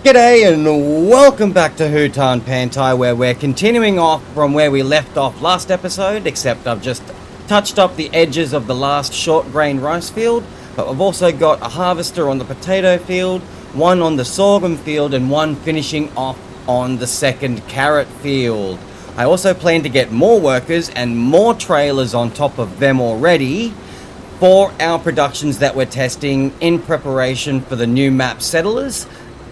G'day and welcome back to Hutan Pantai, where we're continuing off from where we left off last episode, except I've just touched up the edges of the last short grain rice field, but we've also got a harvester on the potato field, one on the sorghum field, and one finishing off on the second carrot field. I also plan to get more workers and more trailers on top of them already for our productions that we're testing in preparation for the new map settlers.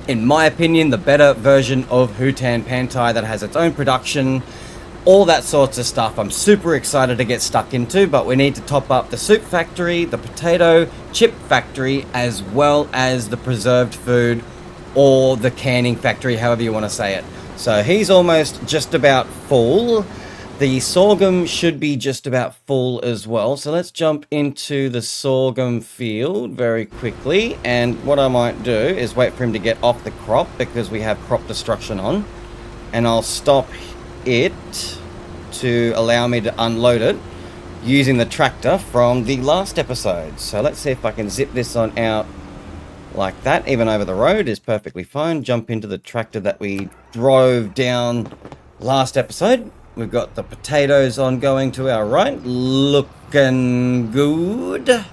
In my opinion, the better version of Hutan Pantai that has its own production, all that sorts of stuff. I'm super excited to get stuck into, but we need to top up the soup factory, the potato chip factory, as well as the preserved food or the canning factory, however you want to say it. So he's almost just about full. The sorghum should be just about full as well. So let's jump into the sorghum field very quickly. And what I might do is wait for him to get off the crop because we have crop destruction on. And I'll stop it to allow me to unload it using the tractor from the last episode. So let's see if I can zip this on out like that. Even over the road is perfectly fine. Jump into the tractor that we drove down last episode. We've got the potatoes on going to our right, looking good.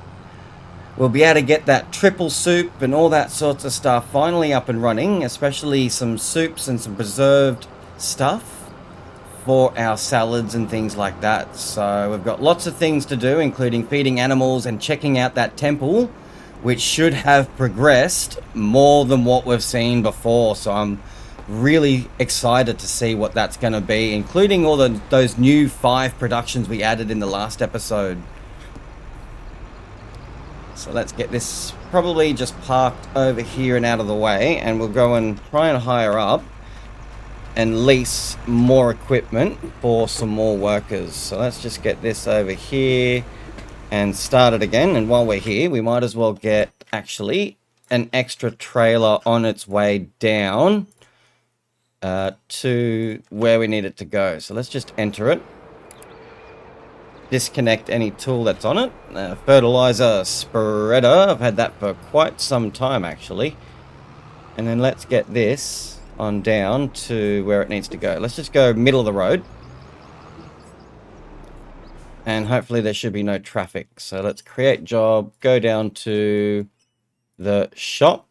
We'll be able to get that triple soup and all that sorts of stuff finally up and running, especially some soups and some preserved stuff for our salads and things like that. So we've got lots of things to do, including feeding animals and checking out that temple, which should have progressed more than what we've seen before. So I'm really excited to see what that's going to be, including all those new 5 productions we added in the last episode. So let's get this probably just parked over here and out of the way, and we'll go and try and hire up and lease more equipment for some more workers. So let's just get this over here and start it again. And while we're here, we might as well get actually an extra trailer on its way down to where we need it to go. So let's just enter it. Disconnect any tool that's on it. Fertilizer spreader. I've had that for quite some time actually. And then let's get this on down to where it needs to go. Let's just go middle of the road. And hopefully there should be no traffic. So let's create job. Go down to the shop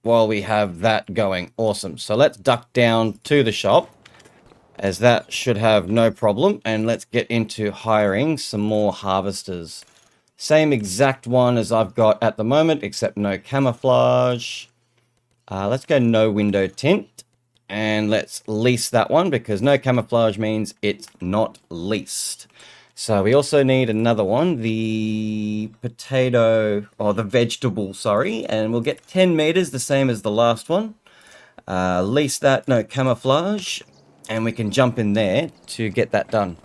while we have that going. Awesome. So let's duck down to the shop, as that should have no problem. And let's get into hiring some more harvesters. Same exact one as I've got at the moment, except no camouflage. Let's go no window tint. And let's lease that one, because no camouflage means it's not leased. So we also need another one, the potato, or the vegetable, sorry, and we'll get 10 meters, the same as the last one. Lease that, no camouflage, and we can jump in there to get that done.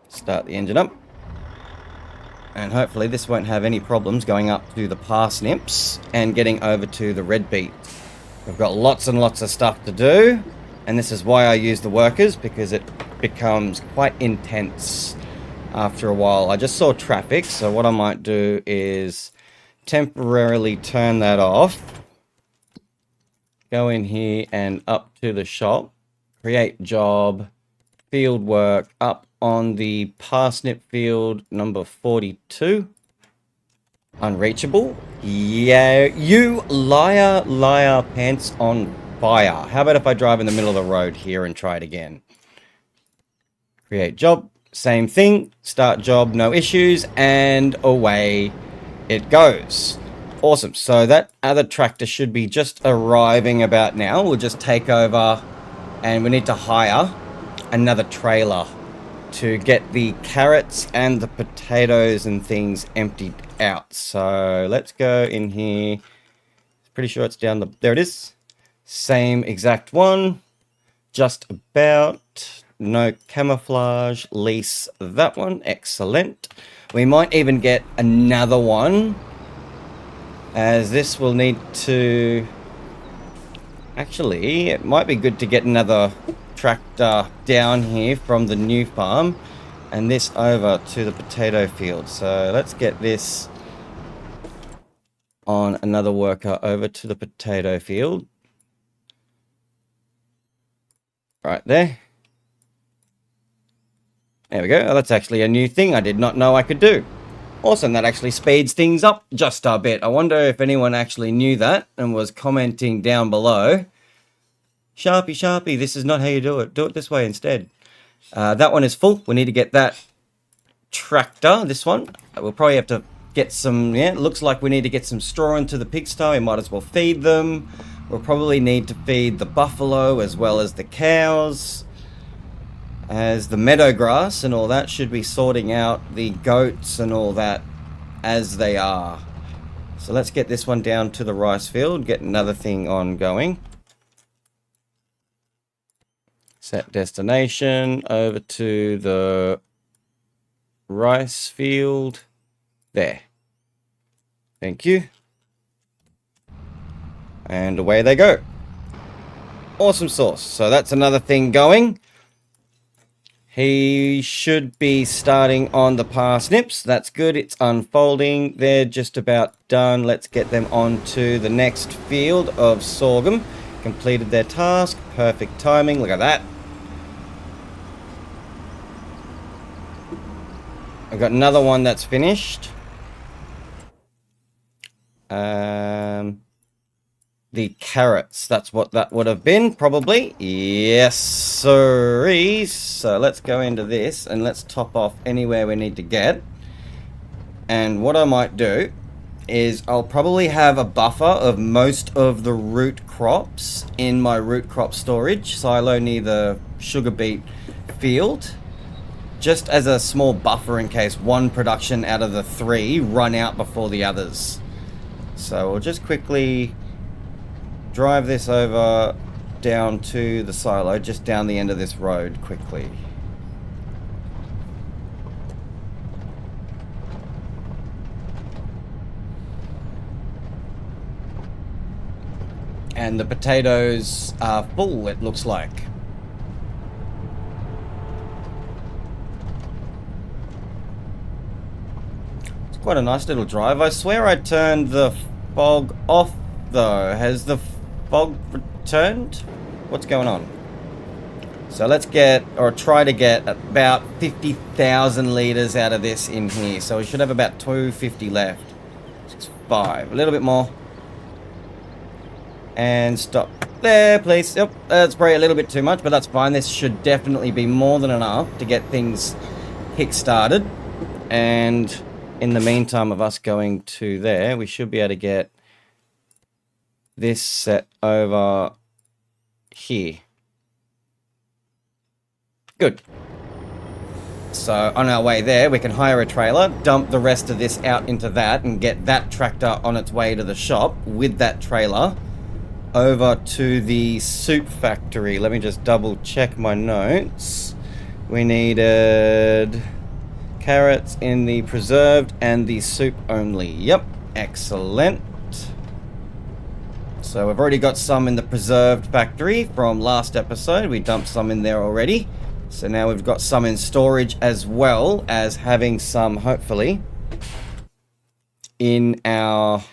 Start the engine up. And hopefully this won't have any problems going up to the parsnips and getting over to the red beet. We've got lots and lots of stuff to do. And this is why I use the workers, because it becomes quite intense after a while. I just saw traffic, so what I might do is temporarily turn that off. Go in here and up to the shop. Create job. Field work up on the parsnip field number 42. Unreachable. Yeah, you liar, pants on fire. How about if I drive in the middle of the road here and try it again? Create job, same thing, start job, no issues, and away it goes. Awesome. So that other tractor should be just arriving about now. We'll just take over, and we need to hire another trailer to get the carrots and the potatoes and things emptied out. So let's go in here. Pretty sure it's down there it is. Same exact one, just about, no camouflage, lease that one, excellent. We might even get another one, as this will need to, actually, it might be good to get another tractor down here from the new farm and this over to the potato field. So let's get this on another worker over to the potato field. Right there. There we go. Oh, that's actually a new thing I did not know I could do. Awesome, that actually speeds things up just a bit. I wonder if anyone actually knew that and was commenting down below. Sharpie, Sharpie, this is not how you do it. Do it this way instead. That one is full. We need to get that tractor, this one. We'll probably have to get some, yeah, it looks like we need to get some straw into the pigsty. We might as well feed them. We'll probably need to feed the buffalo as well as the cows, as the meadow grass and all that should be sorting out the goats and all that as they are. So let's get this one down to the rice field, get another thing on going. Set destination over to the rice field. There. Thank you. And away they go. Awesome sauce. So that's another thing going. He should be starting on the parsnips. That's good. It's unfolding. They're just about done. Let's get them on to the next field of sorghum. Completed their task. Perfect timing. Look at that. I've got another one that's finished. The carrots, that's what that would have been, probably. Yes, sirree. So let's go into this and let's top off anywhere we need to get. And what I might do is I'll probably have a buffer of most of the root crops in my root crop storage silo near the sugar beet field, just as a small buffer in case one production out of the 3 run out before the others. So we'll just quickly drive this over down to the silo, just down the end of this road quickly. And the potatoes are full, it looks like. It's quite a nice little drive. I swear I turned the fog off though. Has the fog returned? What's going on? So let's get, or try to get, about 50,000 litres out of this in here. So we should have about 250 left. 5, a little bit more. And stop there, please. Yep, that's probably a little bit too much, but that's fine. This should definitely be more than enough to get things kick-started. And in the meantime of us going to there, we should be able to get this set over here. Good. So on our way there, we can hire a trailer, dump the rest of this out into that, and get that tractor on its way to the shop with that trailer over to the soup factory. Let me just double check my notes. We needed carrots in the preserved and the soup only. Yep, excellent. So we've already got some in the preserved factory from last episode. We dumped some in there already. So now we've got some in storage as well as having some, hopefully, in our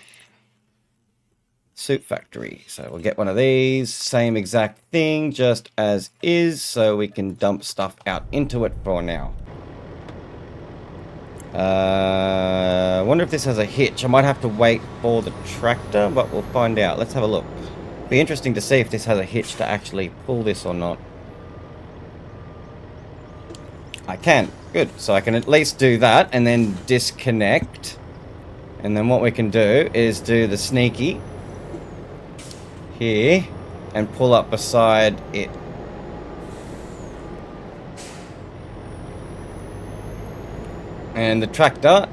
soup factory. So we'll get one of these, same exact thing, just as is, so we can dump stuff out into it for now. I wonder if this has a hitch. I might have to wait for the tractor, but we'll find out. Let's have a look. Be interesting to see if this has a hitch to actually pull this or not. I can. Good. So I can at least do that and then disconnect. And then what we can do is do the sneaky here and pull up beside it. And the tractor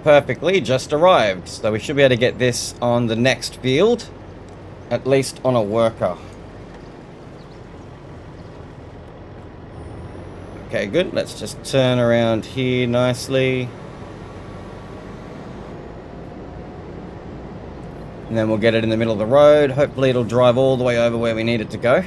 perfectly just arrived. So we should be able to get this on the next field, at least on a worker. Okay, good. Let's just turn around here nicely. And then we'll get it in the middle of the road. Hopefully it'll drive all the way over where we need it to go.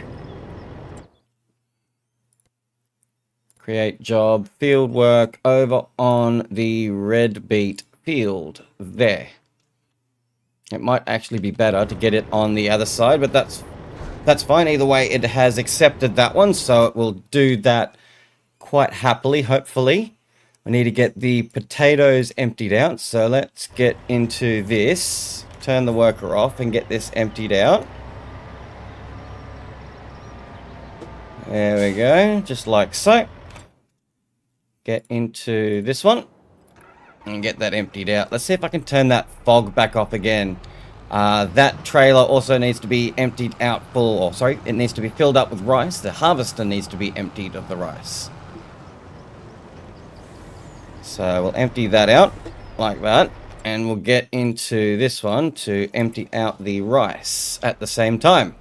Create job, field work over on the red beet field there. It might actually be better to get it on the other side, but that's fine. Either way, it has accepted that one, so it will do that quite happily, hopefully. We need to get the potatoes emptied out, so let's get into this. Turn the worker off and get this emptied out. There we go, just like so. Get into this one and get that emptied out. Let's see if I can turn that fog back off again. That trailer also needs to be emptied out full, or sorry, it needs to be filled up with rice. The harvester needs to be emptied of the rice. So we'll empty that out like that, and we'll get into this one to empty out the rice at the same time.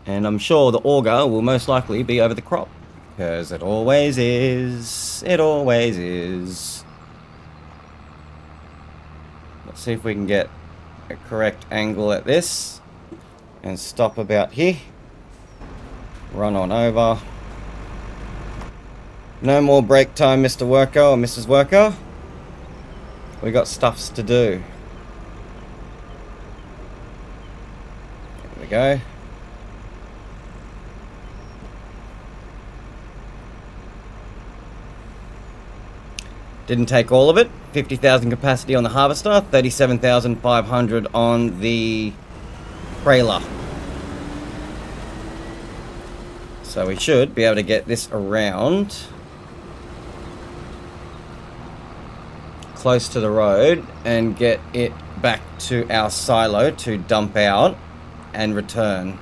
And I'm sure the auger will most likely be over the crop, because it always is. It always is. Let's see if we can get a correct angle at this and stop about here. Run on over. No more break time, Mr. Worker or Mrs. Worker. We got stuffs to do. There we go. Didn't take all of it. 50,000 capacity on the harvester, 37,500 on the trailer. So we should be able to get this around close to the road and get it back to our silo to dump out and return.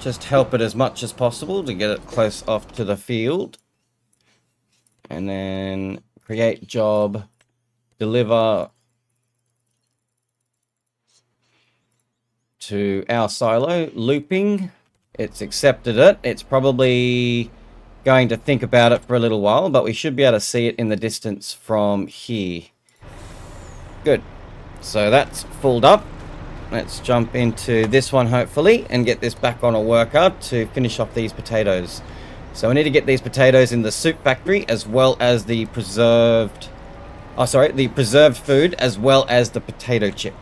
Just help it as much as possible to get it close off to the field. And then create job, deliver to our silo, looping. It's accepted it. It's probably going to think about it for a little while, but we should be able to see it in the distance from here. Good. So that's filled up. Let's jump into this one, hopefully, and get this back on a worker to finish off these potatoes. So we need to get these potatoes in the soup factory, as well as the preserved... Oh, sorry, the preserved food, as well as the potato chip.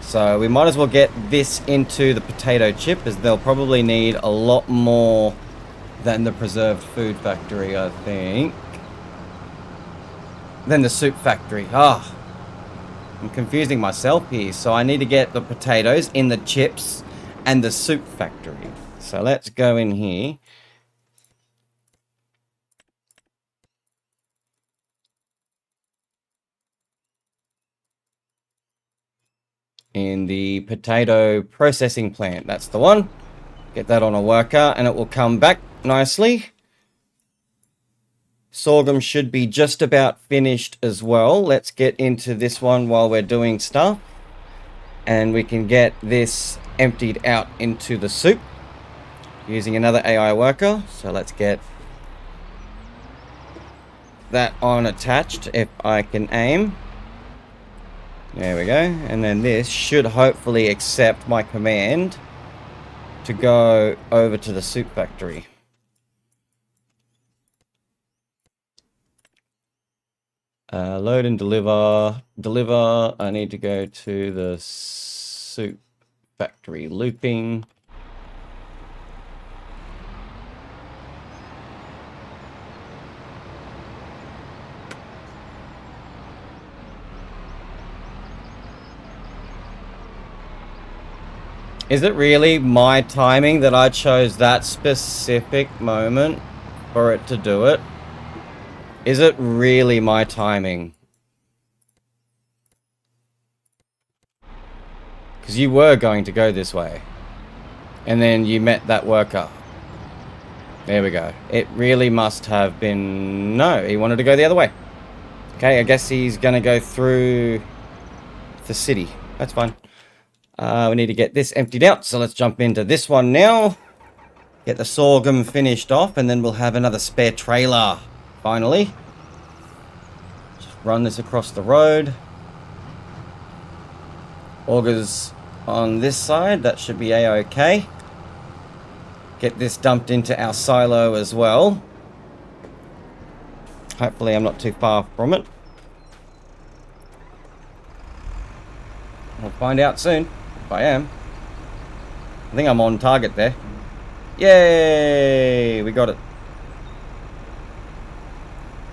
So we might as well get this into the potato chip, as they'll probably need a lot more than the preserved food factory, I think. Than the soup factory. Ah. I'm confusing myself here, so I need to get the potatoes in the chips and the soup factory. So let's go in here. In the potato processing plant, that's the one. Get that on a worker and it will come back nicely. Sorghum should be just about finished as well. Let's get into this one while we're doing stuff. And we can get this emptied out into the soup using another AI worker. So let's get that on attached if I can aim. There we go. And then this should hopefully accept my command to go over to the soup factory. Load and deliver. Deliver. I need to go to the soup factory. Looping. Is it really my timing that I chose that specific moment for it to do it? Is it really my timing? Because you were going to go this way. And then you met that worker. There we go. It really must have been... No, he wanted to go the other way. Okay, I guess he's going to go through the city. That's fine. We need to get this emptied out. So let's jump into this one now. Get the sorghum finished off. And then we'll have another spare trailer. Finally. Just run this across the road. Augers on this side. That should be a-okay. Get this dumped into our silo as well. Hopefully I'm not too far from it. We'll find out soon if I am. I think I'm on target there. Yay! We got it.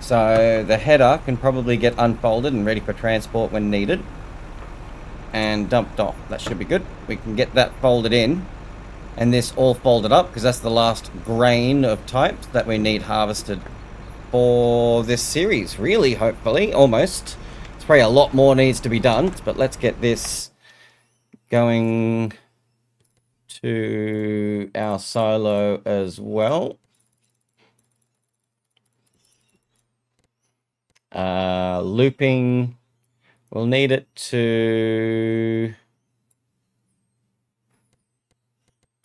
So the header can probably get unfolded and ready for transport when needed. And dumped off. That should be good. We can get that folded in. And this all folded up because that's the last grain of types that we need harvested for this series. Really, hopefully. Almost. It's probably a lot more needs to be done. But let's get this going to our silo as well. Looping. We'll need it to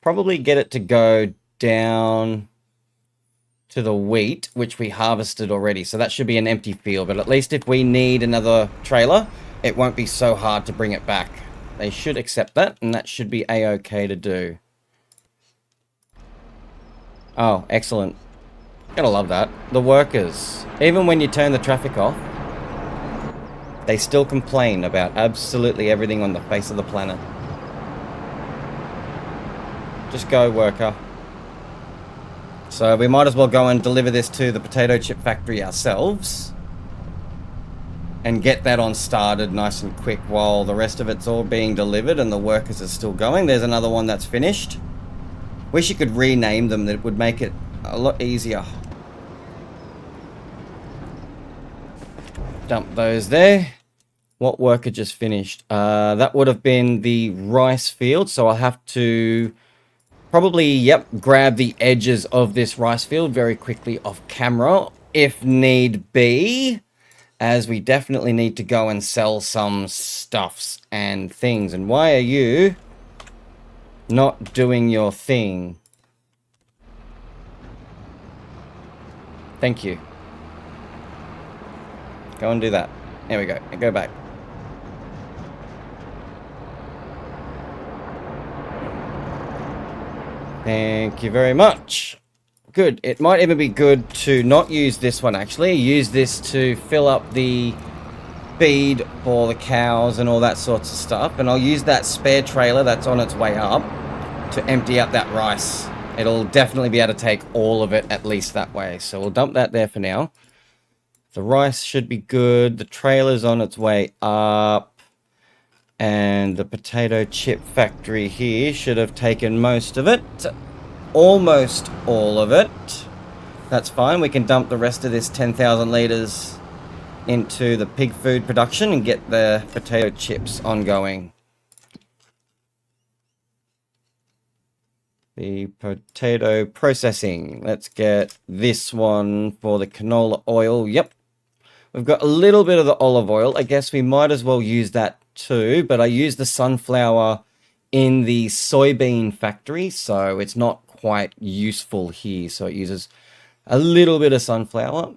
probably get it to go down to the wheat, which we harvested already. So that should be an empty field. But at least if we need another trailer, it won't be so hard to bring it back. They should accept that, and that should be a-okay to do. Oh, excellent. Gotta love that. The workers, even when you turn the traffic off, they still complain about absolutely everything on the face of the planet. Just go, worker. So we might as well go and deliver this to the potato chip factory ourselves. And get that on started nice and quick while the rest of it's all being delivered and the workers are still going. There's another one that's finished. Wish you could rename them, that would make it a lot easier. Dump those there. What worker just finished? That would have been the rice field, so I'll have to probably, yep, grab the edges of this rice field very quickly off camera, if need be, as we definitely need to go and sell some stuffs and things. And why are you not doing your thing? Thank you. Go and do that. There we go. Go back. Thank you very much. Good. It might even be good to not use this one, actually. Use this to fill up the feed for the cows and all that sorts of stuff. And I'll use that spare trailer that's on its way up to empty out that rice. It'll definitely be able to take all of it, at least that way. So we'll dump that there for now. The rice should be good. The trailer's on its way up. And the potato chip factory here should have taken most of it. Almost all of it. That's fine. We can dump the rest of this 10,000 litres into the pig food production and get the potato chips ongoing. The potato processing. Let's get this one for the canola oil. Yep. We've got a little bit of the olive oil. I guess we might as well use that too, but I use the sunflower in the soybean factory, so it's not quite useful here. So it uses a little bit of sunflower,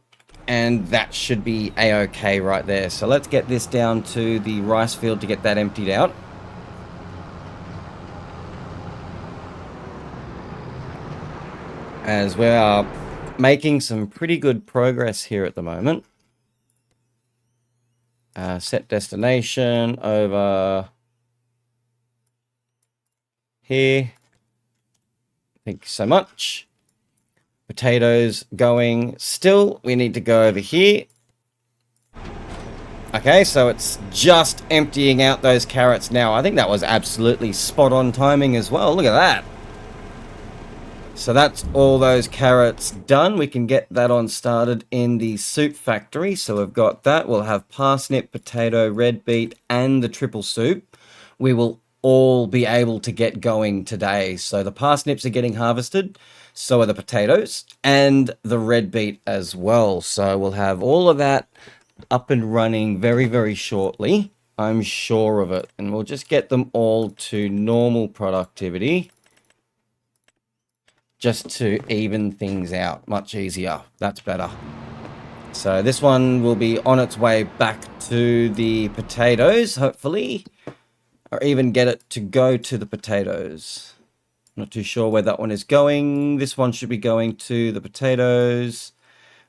and that should be a-okay right there. So let's get this down to the rice field to get that emptied out. As we are making some pretty good progress here at the moment. Set destination over here. Thank you so much. Potatoes going. Still, we need to go over here. Okay, so it's just emptying out those carrots now. I think that was absolutely spot on timing as well. Look at that. So that's all those carrots done. We can get that on started in the soup factory. So we've got that. We'll have parsnip, potato, red beet, and the triple soup. We will all be able to get going today. So the parsnips are getting harvested. So are the potatoes and the red beet as well. So we'll have all of that up and running very, very shortly. I'm sure of it. And we'll just get them all to normal productivity. Just to even things out. Much easier. That's better. So this one will be on its way back to the potatoes, hopefully. Or even get it to go to the potatoes. Not too sure where that one is going. This one should be going to the potatoes.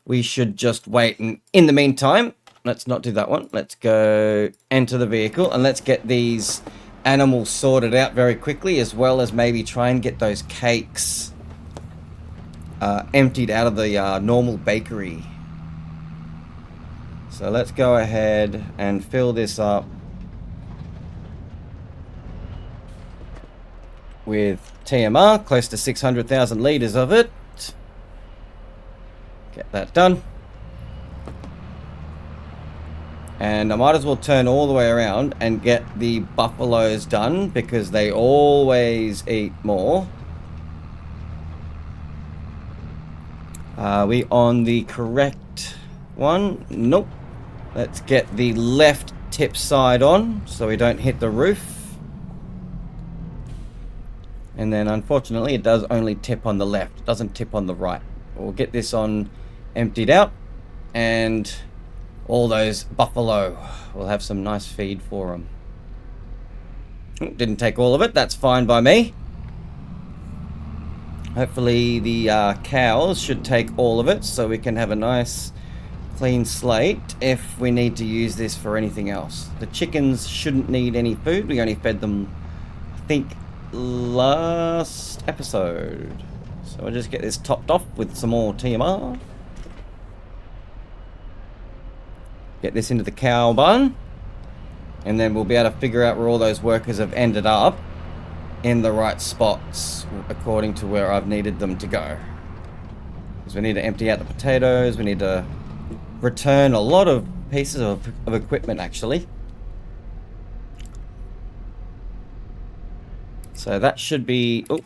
We should just wait. And in the meantime, let's not do that one. Let's go enter the vehicle and let's get these animals sorted out very quickly, as well as maybe try and get those cakes emptied out of the normal bakery. So let's go ahead and fill this up with TMR, close to 600,000 litres of it. Get that done. And I might as well turn all the way around and get the buffaloes done, because they always eat more. Are we on the correct one? Nope. Let's get the left tip side on so we don't hit the roof. And then unfortunately it does only tip on the left. It doesn't tip on the right. We'll get this on emptied out, and all those buffalo will have some nice feed for them. Didn't take all of it. That's fine by me. Hopefully the cows should take all of it so we can have a nice clean slate if we need to use this for anything else. The chickens shouldn't need any food. We only fed them, I think, last episode. So we'll just get this topped off with some more TMR. Get this into the cow barn, and then we'll be able to figure out where all those workers have ended up in the right spots according to where I've needed them to go. Because we need to empty out the potatoes, we need to return a lot of pieces of equipment actually. So that should be... Oh,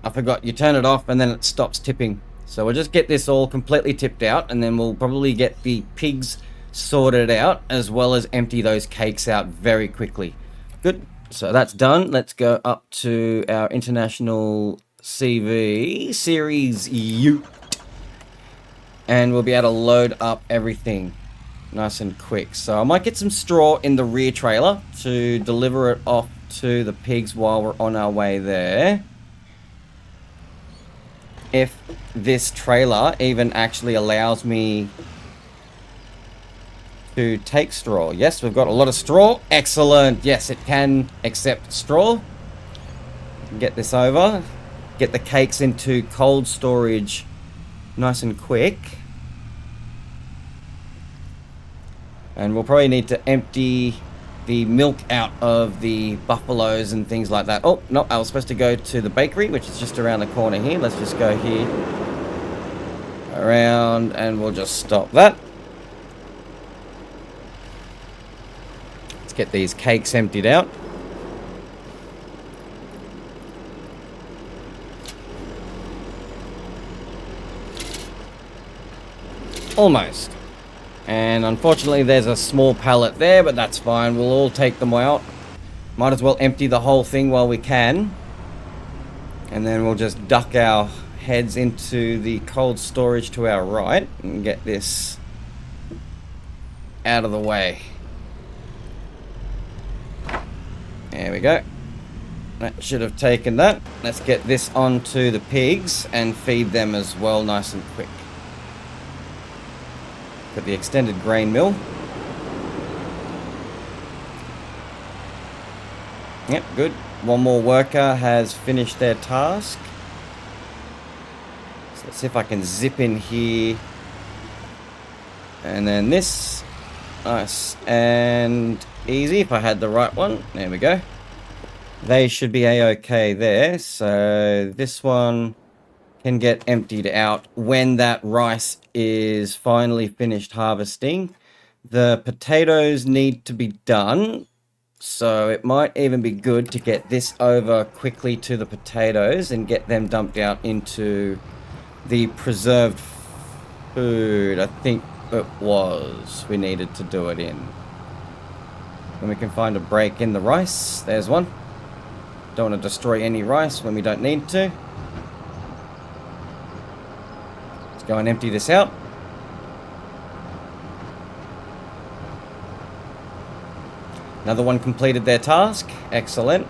I forgot, you turn it off and then it stops tipping. So we'll just get this all completely tipped out, and then we'll probably get the pigs sorted out, as well as empty those cakes out very quickly. Good. So that's done. Let's go up to our international CV series U, and we'll be able to load up everything nice and quick. So I might get some straw in the rear trailer to deliver it off to the pigs while we're on our way there. If this trailer even actually allows me to take straw. Yes, we've got a lot of straw. Excellent. Yes, it can accept straw. Get this over. Get the cakes into cold storage nice and quick. And we'll probably need to empty the milk out of the buffaloes and things like that. Oh, no, I was supposed to go to the bakery, which is just around the corner here. Let's just go here, around, and we'll just stop that. Let's get these cakes emptied out. Almost. And unfortunately there's a small pallet there, but that's fine. We'll all take them out. Might as well empty the whole thing while we can. And then we'll just duck our heads into the cold storage to our right and get this out of the way. There we go. That should have taken that. Let's get this onto the pigs and feed them as well nice and quick. Got the extended grain mill. Yep, good. One more worker has finished their task. So let's see if I can zip in here. And then this. Nice and easy if I had the right one. There we go. They should be a-okay there. So this one can get emptied out when that rice is finally finished harvesting. The potatoes need to be done, so it might even be good to get this over quickly to the potatoes and get them dumped out into the preserved food. I think it was we needed to do it in. When we can find a break in the rice. There's one. Don't want to destroy any rice when we don't need to. Go and empty this out. Another one completed their task. Excellent.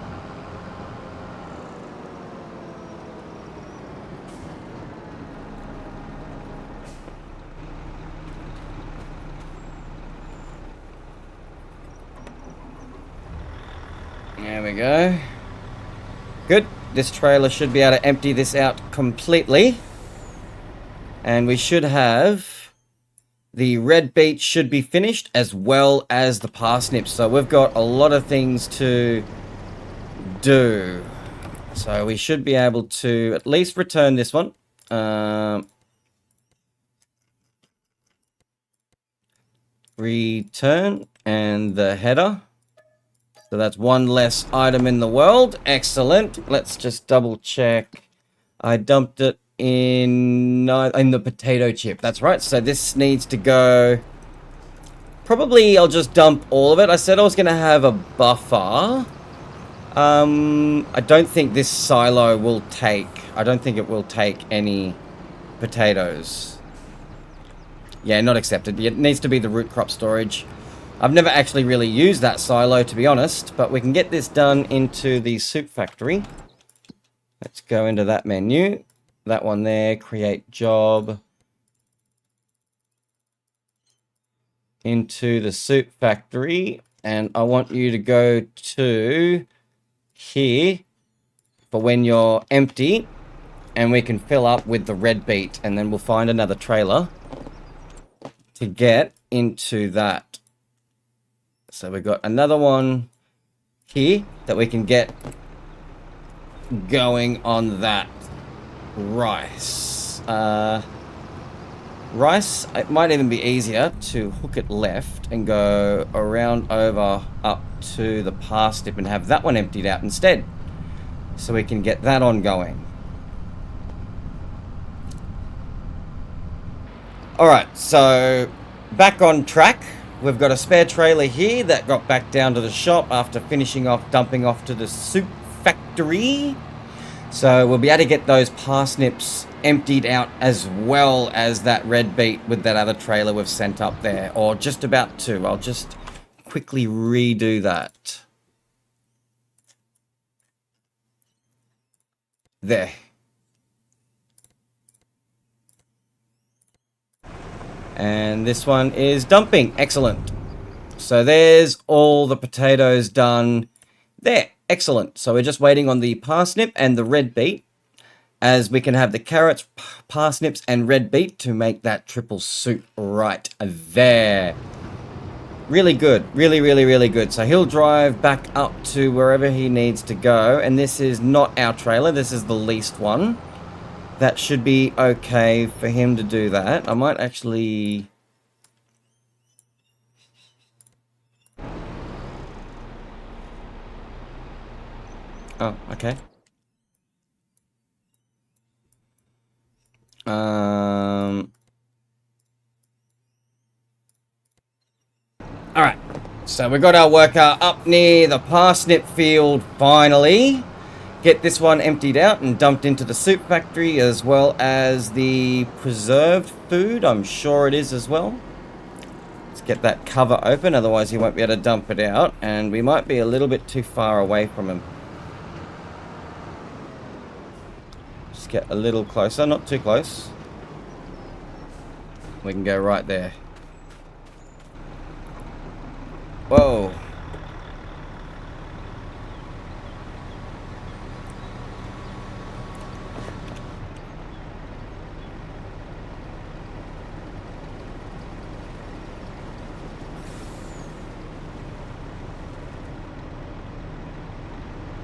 we go. Good. This trailer should be able to empty this out completely. And we should have... the red beet should be finished, as well as the parsnips. So we've got a lot of things to do. So we should be able to at least return this one. Return and the header. So that's one less item in the world. Excellent. Let's just double check. I dumped it in the potato chip. That's right. So this needs to go... probably I'll just dump all of it. I said I was going to have a buffer. I don't think this silo will take... I don't think it will take any potatoes. Yeah, not accepted. It needs to be the root crop storage. I've never actually really used that silo, to be honest, but we can get this done into the soup factory. Let's go into that menu. That one there, create job. Into the soup factory, and I want you to go to here for when you're empty, and we can fill up with the red beet, and then we'll find another trailer to get into that. So we've got another one here that we can get going on that. Rice. Rice, it might even be easier to hook it left and go around over up to the parsnip and have that one emptied out instead. So we can get that on going. Alright, so back on track. We've got a spare trailer here that got back down to the shop after finishing off dumping off to the soup factory. So we'll be able to get those parsnips emptied out as well as that red beet with that other trailer we've sent up there. Or just about to. I'll just quickly redo that. There. And this one is dumping. Excellent. So there's all the potatoes done there. Excellent. So we're just waiting on the parsnip and the red beet, as we can have the carrots, parsnips, and red beet to make that triple soup right there. Really good. Really, really, really good. So he'll drive back up to wherever he needs to go. And this is not our trailer. This is the leased one. That should be okay for him to do that. I might actually... oh, okay. Alright. So we got our worker up near the parsnip field finally. Get this one emptied out and dumped into the soup factory, as well as the preserved food. I'm sure it is as well. Let's get that cover open, otherwise he won't be able to dump it out. And we might be a little bit too far away from him. Just get a little closer, not too close. We can go right there. Whoa.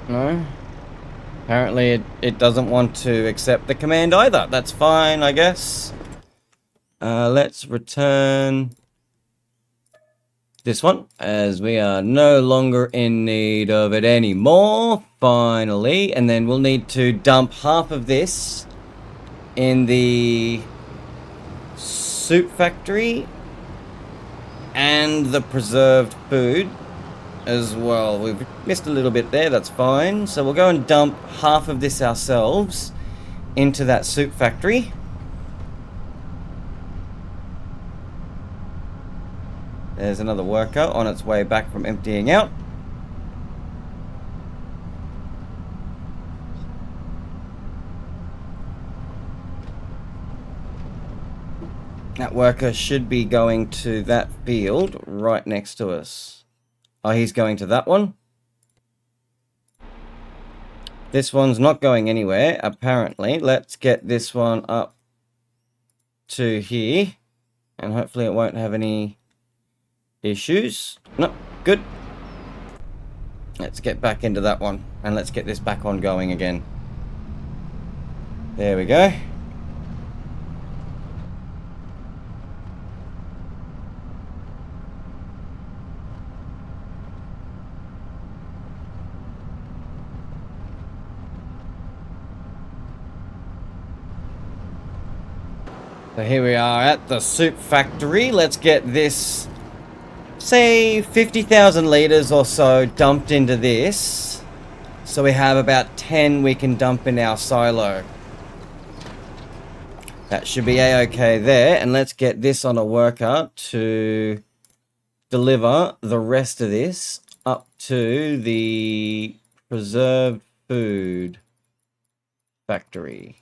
No. Apparently it doesn't want to accept the command either. That's fine, I guess. Let's return this one, as we are no longer in need of it anymore, finally. And then we'll need to dump half of this in the soup factory and the preserved food as well. We've missed a little bit there, that's fine. So we'll go and dump half of this ourselves into that soup factory. There's another worker on its way back from emptying out. That worker should be going to that field right next to us. Oh, he's going to that one. This one's not going anywhere, apparently. Let's get this one up to here. And hopefully it won't have any issues. No, good. Let's get back into that one. And let's get this back on going again. There we go. So here we are at the soup factory. Let's get this, say, 50,000 litres or so dumped into this. So we have about 10 we can dump in our silo. That should be a-okay there. And let's get this on a worker to deliver the rest of this up to the preserved food factory.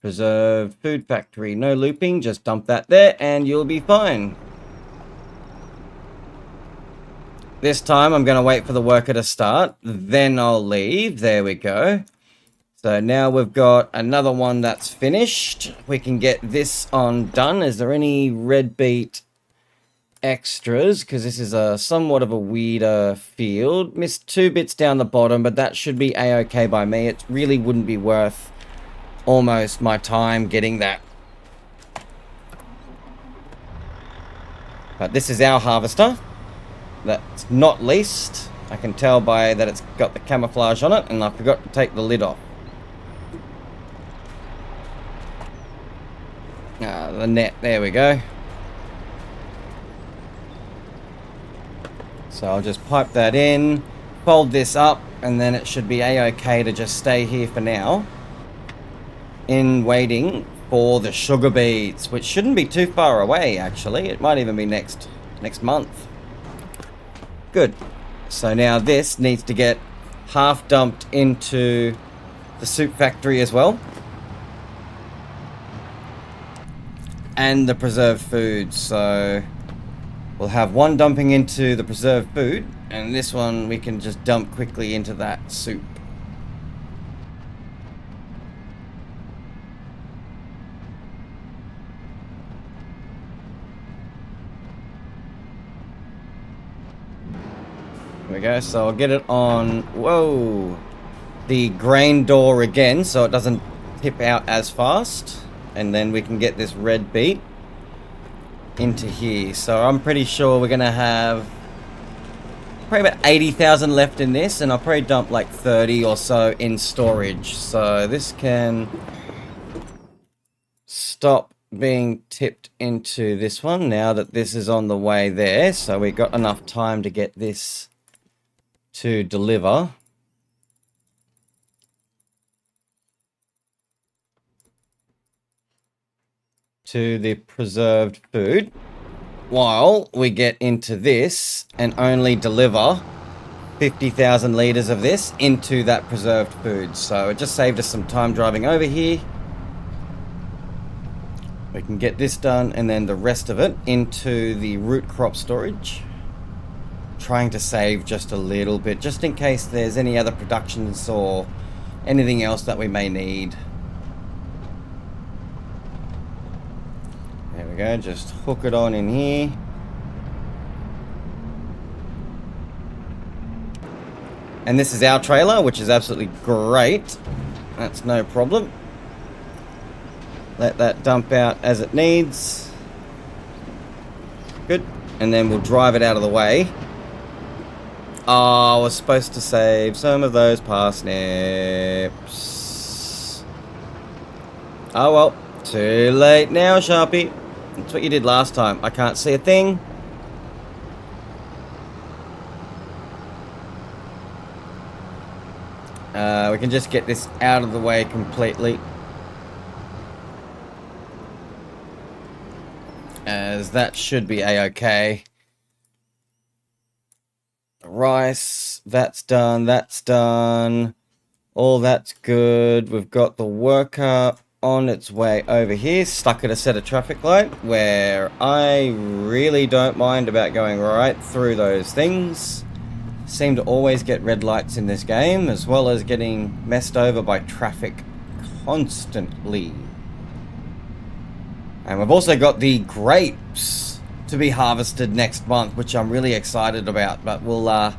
Preserved food factory. No looping, just dump that there and you'll be fine. This time I'm going to wait for the worker to start, then I'll leave. There we go. So now we've got another one that's finished. We can get this on done. Is there any red beet extras? Because this is a somewhat of a weeder field. Missed 2 bits down the bottom, but that should be a-okay by me. It really wouldn't be worth almost my time getting that. But this is our harvester. That's not leased. I can tell by that it's got the camouflage on it, and I forgot to take the lid off. The net, there we go. So I'll just pipe that in, fold this up, and then it should be a-okay to just stay here for now. In waiting for the sugar beets, which shouldn't be too far away actually. It might even be next month. Good. So now this needs to get half dumped into the soup factory as well. And the preserved food. So we'll have one dumping into the preserved food, and this one we can just dump quickly into that soup. There we go, so I'll get it on, whoa, the grain door again so it doesn't tip out as fast, and then we can get this red beet into here. So I'm pretty sure we're gonna have probably about 80,000 left in this, and I'll probably dump like 30 or so in storage. So this can stop being tipped into this one now that this is on the way there. So we got enough time to get this to deliver. To the preserved food while we get into this and only deliver 50,000 litres of this into that preserved food. So it just saved us some time driving over here. We can get this done and then the rest of it into the root crop storage. Trying to save just a little bit, just in case there's any other productions or anything else that we may need. There we go, just hook it on in here. And this is our trailer, which is absolutely great. That's no problem. Let that dump out as it needs. Good. And then we'll drive it out of the way. Oh, I was supposed to save some of those parsnips. Oh well, too late now, Sharpie. That's what you did last time. I can't see a thing. We can just get this out of the way completely. As that should be a-okay. Rice, that's done, all that's good. We've got the worker on its way over here, stuck at a set of traffic light where I really don't mind about going right through those things. Seem to always get red lights in this game, as well as getting messed over by traffic constantly. And we've also got the grapes to be harvested next month, which I'm really excited about. But we'll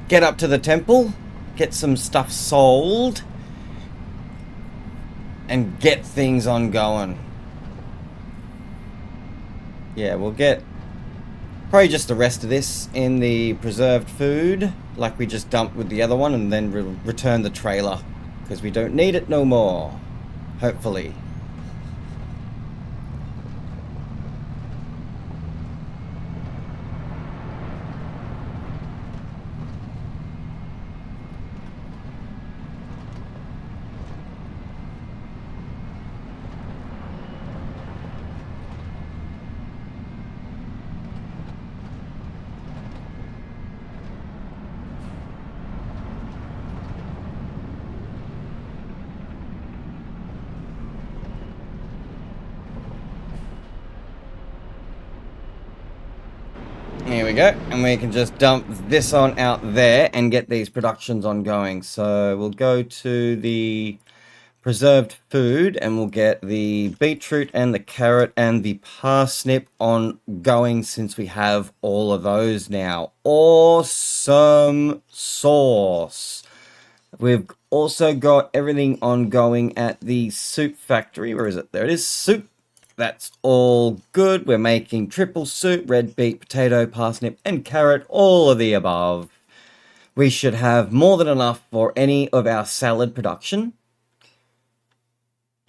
get up to the temple, get some stuff sold, and get things ongoing. Yeah, we'll get probably just the rest of this in the preserved food, like we just dumped with the other one, and then return the trailer, because we don't need it no more, hopefully. Here we go, and we can just dump this on out there and get these productions ongoing. So we'll go to the preserved food and we'll get the beetroot and the carrot and the parsnip ongoing, since we have all of those now. Awesome sauce. We've also got everything ongoing at the soup factory. Where is it? There it is, soup. That's all good. We're making triple soup, red beet, potato, parsnip, and carrot, all of the above. We should have more than enough for any of our salad production.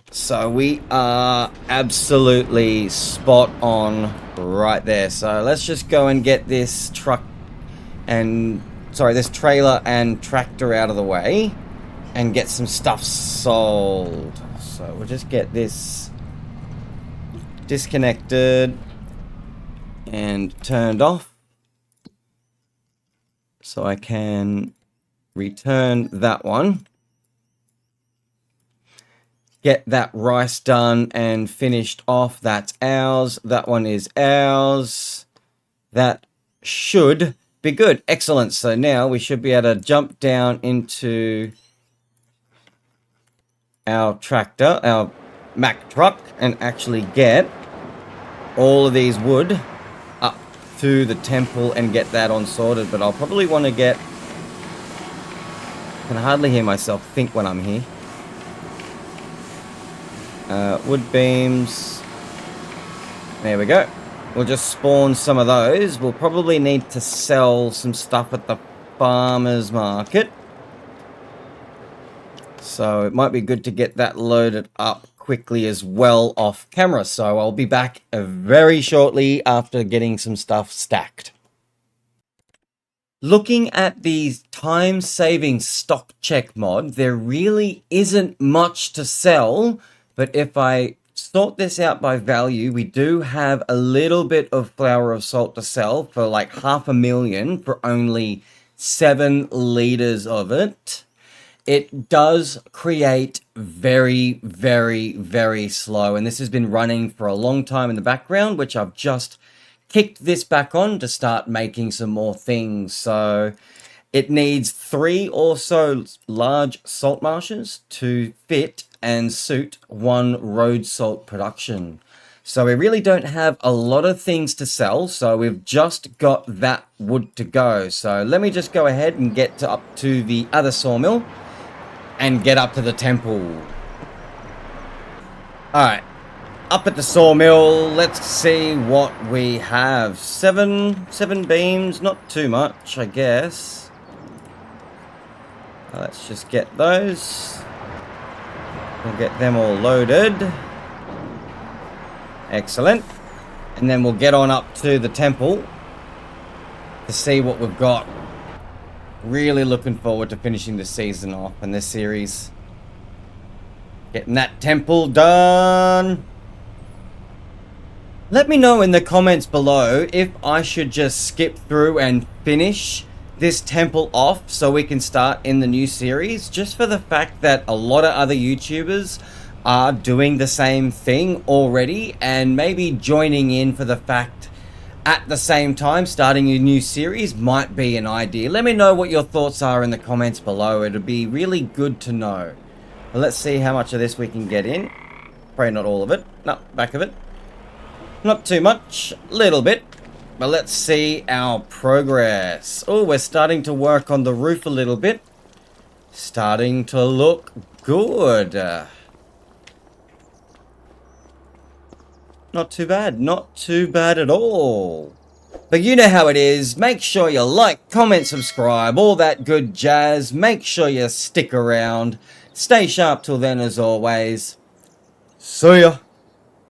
So we are absolutely spot on right there. So let's just go and get this this trailer and tractor out of the way and get some stuff sold. So we'll just get this disconnected and turned off, so I can return that one, get that rice done and finished off. That's ours. That one is ours. That should be good. Excellent. So now we should be able to jump down into our tractor, our Mack truck, and actually get all of these wood up to the temple and get that on sorted. But I'll probably want to get... I can hardly hear myself think when I'm here. Wood beams. There we go. We'll just spawn some of those. We'll probably need to sell some stuff at the farmer's market, so it might be good to get that loaded up quickly as well off camera. So I'll be back very shortly after getting some stuff stacked. Looking at the time-saving stock check mod, there really isn't much to sell, but if I sort this out by value, we do have a little bit of flour of salt to sell for like 500,000 for only 7 liters of it. It does create very, very, very slow, and this has been running for a long time in the background, which I've just kicked this back on to start making some more things. So it needs 3 or so large salt marshes to fit and suit 1 road salt production. So we really don't have a lot of things to sell, so we've just got that wood to go. So let me just go ahead and get up to the other sawmill and get up to the temple. Alright, up at the sawmill, let's see what we have. 7 beams, not too much, I guess. Let's just get those. We'll get them all loaded. Excellent. And then we'll get on up to the temple to see what we've got. Really looking forward to finishing the season off and this series. Getting that temple done. Let me know in the comments below if I should just skip through and finish this temple off so we can start in the new series, just for the fact that a lot of other YouTubers are doing the same thing already, and maybe joining in for the fact at the same time, starting a new series might be an idea. Let me know what your thoughts are in the comments below. It'd be really good to know. Well, let's see how much of this we can get in. Probably not all of it. No, back of it. Not too much. Little bit. But let's see our progress. Oh, we're starting to work on the roof a little bit. Starting to look good. Not too bad. Not too bad at all. But you know how it is. Make sure you like, comment, subscribe, all that good jazz. Make sure you stick around. Stay sharp till then as always. See ya.